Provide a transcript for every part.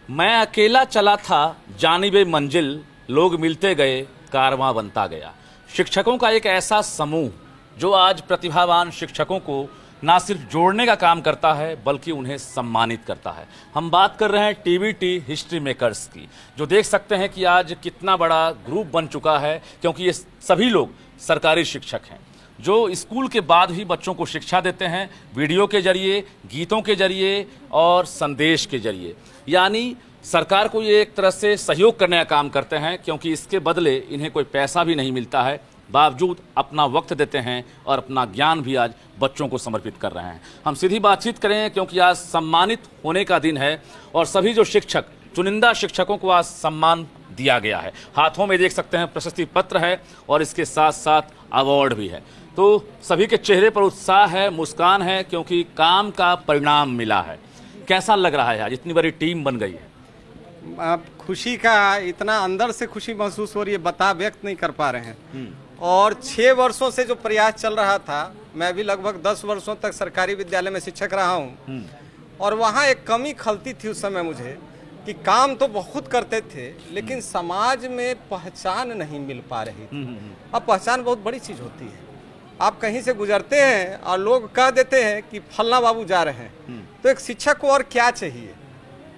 मैं अकेला चला था जानिबे मंजिल, लोग मिलते गए कारवां बनता गया। शिक्षकों का एक ऐसा समूह जो आज प्रतिभावान शिक्षकों को ना सिर्फ जोड़ने का काम करता है बल्कि उन्हें सम्मानित करता है। हम बात कर रहे हैं टीवीटी हिस्ट्री मेकर्स की, जो देख सकते हैं कि आज कितना बड़ा ग्रुप बन चुका है, क्योंकि ये सभी लोग सरकारी शिक्षक हैं जो स्कूल के बाद ही बच्चों को शिक्षा देते हैं, वीडियो के जरिए, गीतों के जरिए और संदेश के जरिए। यानी सरकार को ये एक तरह से सहयोग करने का काम करते हैं, क्योंकि इसके बदले इन्हें कोई पैसा भी नहीं मिलता है, बावजूद अपना वक्त देते हैं और अपना ज्ञान भी आज बच्चों को समर्पित कर रहे हैं। हम सीधी बातचीत करें, क्योंकि आज सम्मानित होने का दिन है और सभी जो शिक्षक, चुनिंदा शिक्षकों को आज सम्मान दिया गया है। हाथों में देख सकते हैं प्रशस्ति पत्र है और इसके साथ साथ अवार्ड भी है। तो सभी के चेहरे पर उत्साह है, मुस्कान है, क्योंकि काम का परिणाम मिला है। कैसा लग रहा है आज इतनी बड़ी टीम बन गई है? आप खुशी का इतना अंदर से खुशी महसूस हो रही है, बता व्यक्त नहीं कर पा रहे हैं। और 6 वर्षों से जो प्रयास चल रहा था, मैं भी लगभग 10 वर्षों तक सरकारी विद्यालय में शिक्षक रहा हूँ, और वहाँ एक कमी खलती थी उस समय मुझे कि काम तो बहुत करते थे लेकिन समाज में पहचान नहीं मिल पा रही थी। अब पहचान बहुत बड़ी चीज़ होती है। आप कहीं से गुजरते हैं और लोग कह देते हैं कि फलना बाबू जा रहे हैं, तो एक शिक्षक को और क्या चाहिए?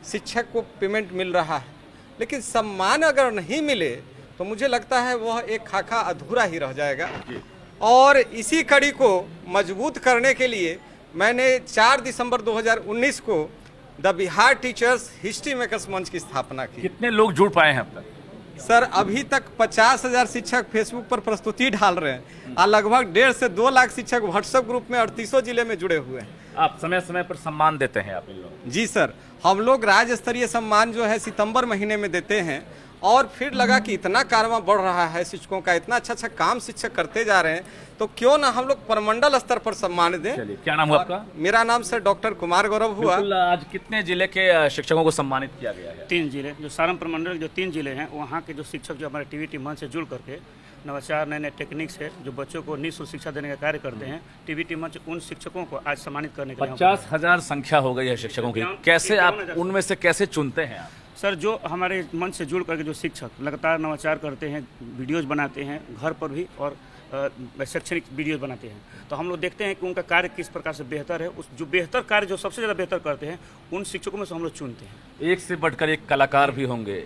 शिक्षक को पेमेंट मिल रहा है, लेकिन सम्मान अगर नहीं मिले तो मुझे लगता है वह एक खाका अधूरा ही रह जाएगा। और इसी कड़ी को मजबूत करने के लिए मैंने 4 दिसंबर 2019 को the Bihar teachers history makers मंच की स्थापना की। कितने लोग जुड़ पाए हैं अब तक? सर, अभी तक 50,000 शिक्षक फेसबुक पर प्रस्तुति डाल रहे हैं और लगभग 1.5 से 2 लाख शिक्षक व्हाट्सएप ग्रुप में 38 जिले में जुड़े हुए हैं। आप समय समय पर सम्मान देते हैं आप इन लोग? जी सर, हम लोग राज्य स्तरीय सम्मान जो है सितंबर महीने में देते हैं। और फिर लगा कि इतना कारवां बढ़ रहा है शिक्षकों का, इतना अच्छा काम शिक्षक करते जा रहे हैं, तो क्यों ना हम लोग प्रमंडल स्तर पर सम्मान दें। चलिए, क्या नाम हुआ आपका? मेरा नाम सर डॉक्टर कुमार गौरव हुआ। आज कितने जिले के शिक्षकों को सम्मानित किया गया है? 3 जिले, जो सारण प्रमंडल जो 3 जिले हैं, वहाँ के जो शिक्षक जो हमारे टीवीटी मंच से जुड़ करके नवाचार, नए नए टेक्निक से जो बच्चों को निःशुल्क शिक्षा देने का कार्य करते हैं, टीवीटी मंच उन शिक्षकों को आज सम्मानित करने के लिए 50,000 संख्या हो गई है शिक्षकों की। कैसे आप उनमें से कैसे चुनते हैं आप? सर, जो हमारे मंच से जुड़ करके जो शिक्षक लगातार नवाचार करते हैं, वीडियोज बनाते हैं घर पर भी और शैक्षणिक वीडियोज बनाते हैं, तो हम लोग देखते हैं कि उनका कार्य किस प्रकार से बेहतर है। उस जो बेहतर कार्य जो सबसे ज़्यादा बेहतर करते हैं, उन शिक्षकों में से हम लोग चुनते हैं। एक से बढ़कर एक कलाकार भी होंगे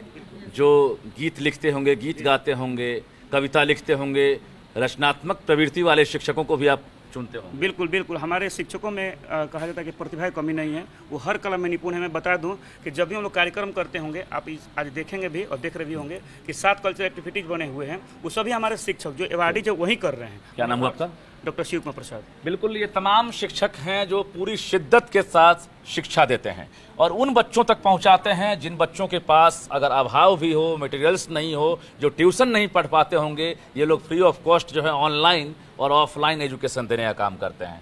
जो गीत लिखते होंगे, गीत गाते होंगे, कविता लिखते होंगे, रचनात्मक प्रवृत्ति वाले शिक्षकों को भी आप चुनते हो? बिल्कुल बिल्कुल, हमारे शिक्षकों में कहा जाता है कि प्रतिभा की कमी नहीं है, वो हर कला में निपुण है। मैं बता दूं कि जब भी हम लोग कार्यक्रम करते होंगे, आप आज देखेंगे भी और देख रहे भी होंगे कि 7 कल्चरल एक्टिविटीज बने हुए हैं, वो सभी हमारे शिक्षक जो अवार्डी जो वही कर रहे हैं। क्या नाम हुआ आपका? डॉक्टर शिव कुमार प्रसाद। बिल्कुल, ये तमाम शिक्षक हैं जो पूरी शिद्दत के साथ शिक्षा देते हैं और उन बच्चों तक पहुंचाते हैं जिन बच्चों के पास अगर अभाव भी हो, मटेरियल्स नहीं हो, जो ट्यूशन नहीं पढ़ पाते होंगे, ये लोग फ्री ऑफ कॉस्ट जो है ऑनलाइन और ऑफलाइन एजुकेशन देने का काम करते हैं।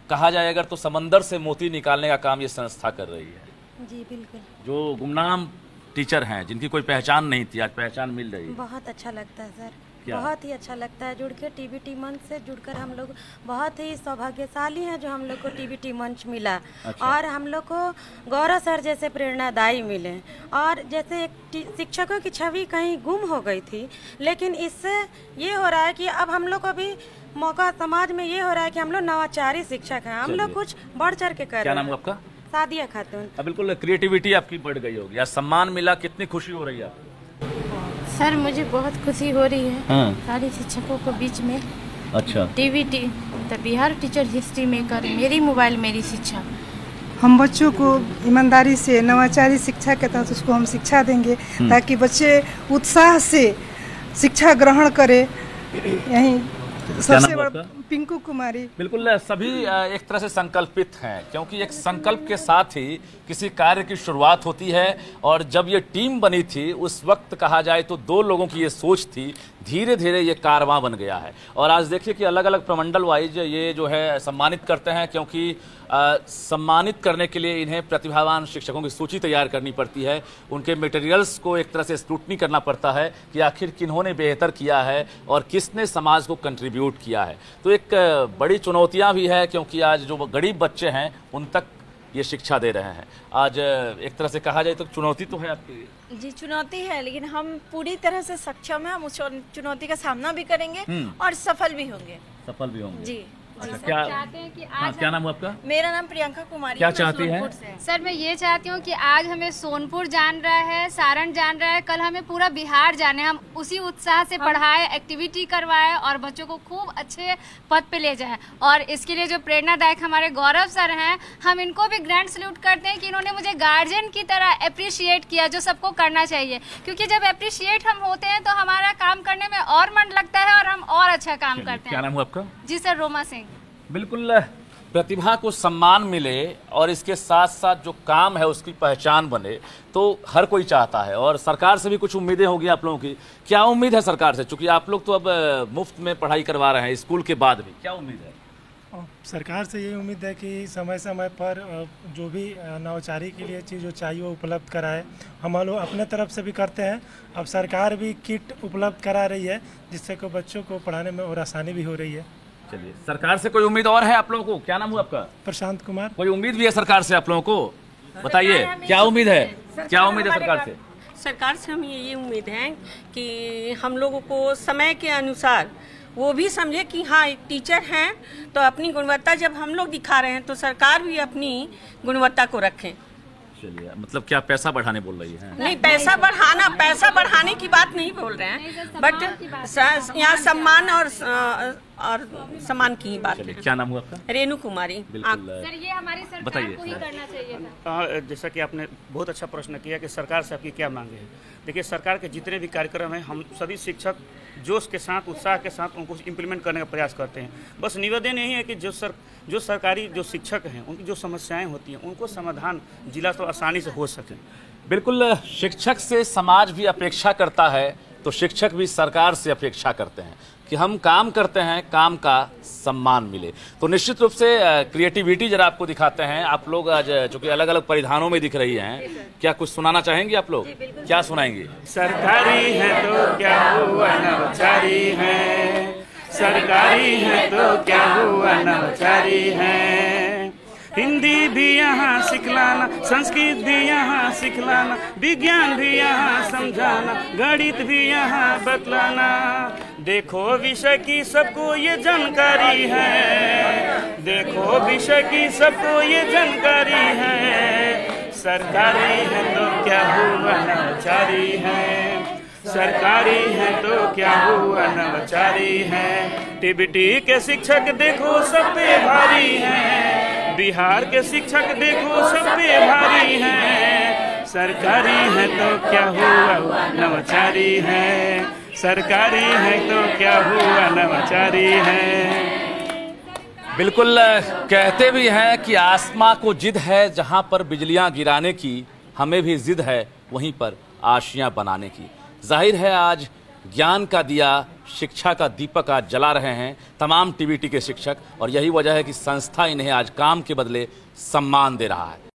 कहा जाए अगर तो समंदर से मोती निकालने का काम ये संस्था कर रही है। जी बिल्कुल। जो गुमनाम टीचर हैं, जिनकी कोई पहचान नहीं थी, आज पहचान मिल रही है। बहुत अच्छा लगता है सर, क्या? बहुत ही अच्छा लगता है जुड़ के। टीवीटी मंच से जुड़कर हम लोग बहुत ही सौभाग्यशाली हैं जो हम लोग को टीवीटी मंच मिला। अच्छा। और हम लोग को गौरव सर जैसे प्रेरणादायी मिले। और जैसे एक शिक्षकों की छवि कहीं गुम हो गई थी, लेकिन इससे ये हो रहा है कि अब हम लोग को भी मौका समाज में ये हो रहा है कि हम लोग नवाचारी शिक्षक हैं, हम लोग कुछ बढ़ चढ़ के कर रहे हैं। क्या नाम है आपका? सादिया खातून। बिल्कुल, क्रिएटिविटी आपकी बढ़ गई होगी, आज सम्मान मिला, कितनी खुशी हो रही है आपको? सर, मुझे बहुत खुशी हो रही है। हाँ। सारे शिक्षकों को बीच में। अच्छा। TVT the Bihar teacher history maker, मेरी मोबाइल मेरी शिक्षा। हम बच्चों को ईमानदारी से नवाचारी शिक्षा के तहत उसको हम शिक्षा देंगे ताकि बच्चे उत्साह से शिक्षा ग्रहण करें। यही सबसे बड़ा पिंकू कुमारी। बिल्कुल, सभी एक तरह से संकल्पित हैं, क्योंकि एक संकल्प के साथ ही किसी कार्य की शुरुआत होती है। और जब ये टीम बनी थी उस वक्त कहा जाए तो 2 लोगों की ये सोच थी, धीरे धीरे ये कारवां बन गया है। और आज देखिए कि अलग अलग प्रमंडल वाइज ये जो है सम्मानित करते हैं, क्योंकि सम्मानित करने के लिए इन्हें प्रतिभावान शिक्षकों की सूची तैयार करनी पड़ती है, उनके मटेरियल्स को एक तरह से स्क्रूटनी करना पड़ता है कि आखिर किन्होंने बेहतर किया है और किसने समाज को कंट्रीब्यूट किया है। तो एक बड़ी चुनौतियां भी है, क्योंकि आज जो गरीब बच्चे हैं उन तक ये शिक्षा दे रहे हैं। आज एक तरह से कहा जाए तो चुनौती तो है आपके लिए। जी चुनौती है, लेकिन हम पूरी तरह से सक्षम हैं, हम उस चुनौती का सामना भी करेंगे और सफल भी होंगे। सफल भी होंगे जी। अच्छा, क्या चाहते हैं कि हाँ, क्या नाम है आपका? मेरा नाम प्रियंका कुमारी। क्या मैं चाहती हैं? सोनपुर से हैं। सर मैं ये चाहती हूँ कि आज हमें सोनपुर जान रहा है, सारण जान रहा है, कल हमें पूरा बिहार जाने, हम उसी उत्साह से पढ़ाए, एक्टिविटी करवाए और बच्चों को खूब अच्छे पद पे ले जाए। और इसके लिए जो प्रेरणादायक हमारे गौरव सर हैं, हम इनको भी ग्रैंड सल्यूट करते हैं कि इन्होंने मुझे गार्जियन की तरह अप्रिशिएट किया, जो सबको करना चाहिए, क्योंकि जब अप्रिशिएट हम होते हैं तो हमारा काम करने में और मन लगता है और हम और अच्छा काम करते हैं। क्या नाम है आपका? जी सर, रोमा सिंह। बिल्कुल, प्रतिभा को सम्मान मिले और इसके साथ साथ जो काम है उसकी पहचान बने, तो हर कोई चाहता है। और सरकार से भी कुछ उम्मीदें होगी आप लोगों की। क्या उम्मीद है सरकार से, चूंकि आप लोग तो अब मुफ्त में पढ़ाई करवा रहे हैं स्कूल के बाद भी, क्या उम्मीद है? सरकार से यही उम्मीद है कि समय समय पर जो भी नवाचारी के लिए चीज़ जो चाहिए वो उपलब्ध कराए। हम लोग अपने तरफ से भी करते हैं, अब सरकार भी किट उपलब्ध करा रही है, जिससे कि बच्चों को पढ़ाने में और आसानी भी हो रही है। चलिए, सरकार से कोई उम्मीद और है आप लोगों को? क्या नाम हुआ आपका? प्रशांत कुमार। कोई उम्मीद भी है सरकार से आप लोगों को? बताइए, क्या उम्मीद है? क्या उम्मीद है सरकार से? सरकार से हमें ये उम्मीद है कि हम लोगों को समय के अनुसार वो भी समझे कि हाँ एक टीचर हैं तो अपनी गुणवत्ता जब हम लोग दिखा रहे हैं तो सरकार भी अपनी गुणवत्ता को रखें। चलिए, मतलब क्या पैसा बढ़ाने बोल रही है? नहीं, पैसा बढ़ाने की बात नहीं बोल रहे हैं, बट यहाँ सम्मान और सम्मान की ही बात है। क्या नाम हुआ आपका? रेणु कुमारी। सर ये हमारी सरकार को ही करना चाहिए था। जैसा कि आपने बहुत अच्छा प्रश्न किया कि सरकार से आपकी क्या मांगे हैं। देखिए, सरकार के जितने भी कार्यक्रम हैं हम सभी शिक्षक जोश के साथ, उत्साह के साथ उनको इम्प्लीमेंट करने का प्रयास करते हैं। बस निवेदन यही है कि जो सरकारी जो शिक्षक हैं उनकी जो समस्याएं होती हैं उनको समाधान जिला स्तर आसानी से हो सके। बिल्कुल, शिक्षक से समाज भी अपेक्षा करता है तो शिक्षक भी सरकार से अपेक्षा करते हैं कि हम काम करते हैं, काम का सम्मान मिले। तो निश्चित रूप से क्रिएटिविटी जरा आपको दिखाते हैं। आप लोग आज चूंकि अलग अलग परिधानों में दिख रही हैं, क्या कुछ सुनाना चाहेंगे आप लोग? क्या सुनाएंगे? सरकारी है तो क्या हुआ, नवाचारी है, सरकारी है तो क्या हुआ, नवाचारी है। हिंदी भी यहाँ सिखलाना, संस्कृत भी यहाँ सिखलाना, विज्ञान भी यहाँ समझाना, गणित भी यहाँ बतलाना। देखो विषय की सबको ये जानकारी है, देखो विषय की सबको ये जानकारी है। सरकारी है तो क्या हुआ, नवाचारी है, सरकारी है तो क्या हुआ, नवाचारी है। टीबीटी के शिक्षक देखो सब पे भारी हैं, बिहार के शिक्षक देखो सब पे भारी हैं। सरकारी है तो क्या हुआ, नवाचारी है, सरकारी है तो क्या हुआ, नवाचारी है। बिल्कुल, कहते भी हैं कि आसमां को जिद है जहां पर बिजलियां गिराने की, हमें भी जिद है वहीं पर आशियां बनाने की। जाहिर है आज ज्ञान का दिया, शिक्षा का दीपक आज जला रहे हैं तमाम टीबीटी के शिक्षक, और यही वजह है कि संस्था इन्हें आज काम के बदले सम्मान दे रहा है।